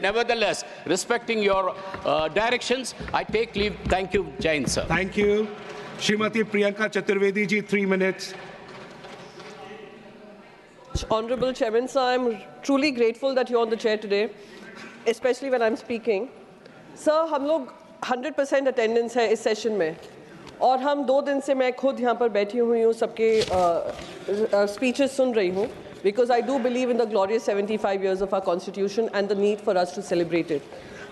Nevertheless, respecting your directions, I take leave. Thank you, Jain sir. Thank you. Srimati Priyanka Chaturvedi ji, 3 minutes. Honorable Chairman, sir, I'm truly grateful that you're on the chair today, especially when I'm speaking. Sir, हम लोग 100% attendance है इस session में, और हम 2 दिन से मैं खुद यहाँ पर बैठी हुई हूँ, सबके speeches सुन रही हूँ, because I do believe in the glorious 75 years of our constitution and the need for us to celebrate it.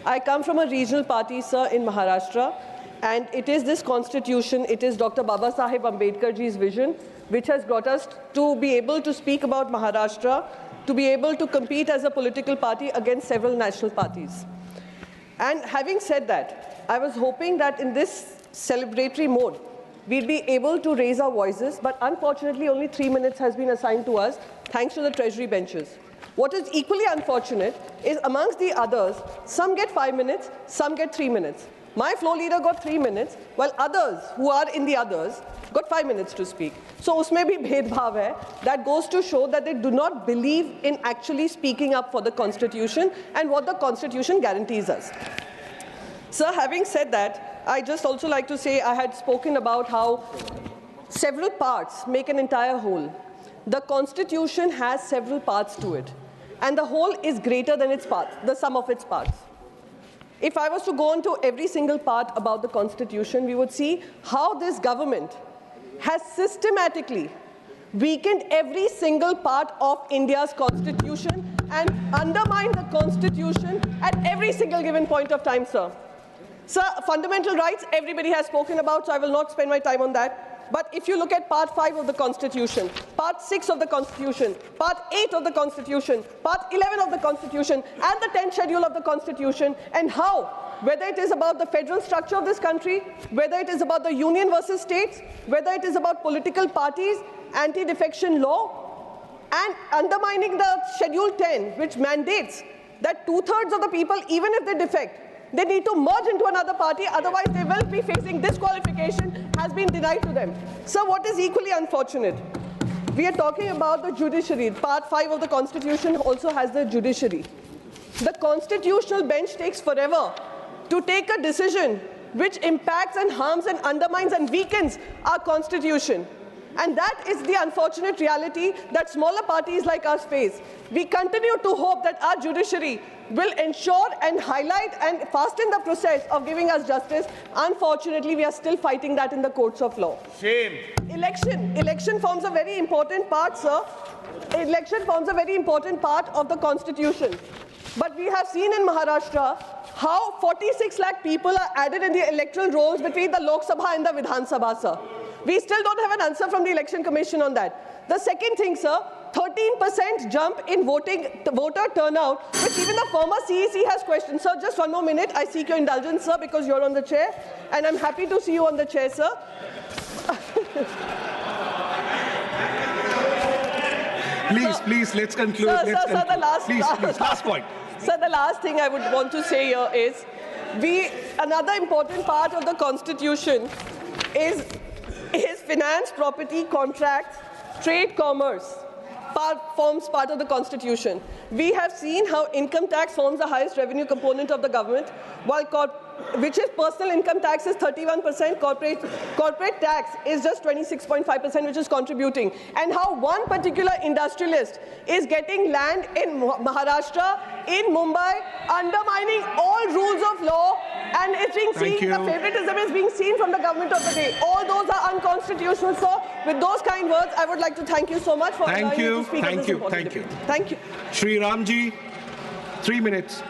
I come from a regional party, sir, in Maharashtra, and it is this constitution, it is Dr. Baba Saheb Ambedkar ji's vision, which has brought us to be able to speak about Maharashtra, to be able to compete as a political party against several national parties. And having said that, I was hoping that in this celebratory mode, we'd be able to raise our voices, but unfortunately only 3 minutes has been assigned to us, thanks to the Treasury benches. What is equally unfortunate is amongst the others, some get 5 minutes, some get 3 minutes. My floor leader got 3 minutes, while others who are in the others got 5 minutes to speak. So usme bhi bhedbhav hai. That goes to show that they do not believe in actually speaking up for the Constitution and what the Constitution guarantees us. Sir, having said that, I just also like to say I had spoken about how several parts make an entire whole. The Constitution has several parts to it, and the whole is greater than its parts, the sum of its parts. If I was to go into every single part about the Constitution, we would see how this government has systematically weakened every single part of India's Constitution and undermined the Constitution at every single given point of time, sir. Sir, fundamental rights, everybody has spoken about, so I will not spend my time on that. But if you look at Part 5 of the Constitution, Part 6 of the Constitution, Part 8 of the Constitution, Part 11 of the Constitution, and the 10th Schedule of the Constitution, and how, whether it is about the federal structure of this country, whether it is about the union versus states, whether it is about political parties, anti-defection law, and undermining the Schedule 10, which mandates that 2/3 of the people, even if they defect, they need to merge into another party, otherwise they will be facing disqualification, has been denied to them. So what is equally unfortunate? We are talking about the judiciary. Part 5 of the Constitution also has the judiciary. The constitutional bench takes forever to take a decision which impacts and harms and undermines and weakens our Constitution. And that is the unfortunate reality that smaller parties like us face. We continue to hope that our judiciary will ensure and highlight and fasten the process of giving us justice. Unfortunately, we are still fighting that in the courts of law. Shame. Election forms a very important part, sir. Election forms a very important part of the Constitution. But we have seen in Maharashtra how 46 lakh people are added in the electoral rolls between the Lok Sabha and the Vidhan Sabha, sir. We still don't have an answer from the Election Commission on that. The second thing, sir, 13% jump in voter turnout, which even the former CEC has questioned. Sir, just one more minute. I seek your indulgence, sir, because you're on the chair, and I'm happy to see you on the chair, sir. Please, let's conclude. Sir, the last, please, last point. Sir, the last thing I would want to say here is, another important part of the Constitution is finance, property, contracts, trade, commerce. Forms part of the Constitution. We have seen how income tax forms the highest revenue component of the government, while which is personal income tax is 31%, corporate tax is just 26.5%, which is contributing. And how one particular industrialist is getting land in Maharashtra, in Mumbai, undermining all rules of law, and it's being seen, the favoritism is being seen from the government of the day. All those are unconstitutional, sir. With those kind words, I would like to thank you so much for allowing me to speak on this important debate. Thank you. Shri Ramji, 3 minutes.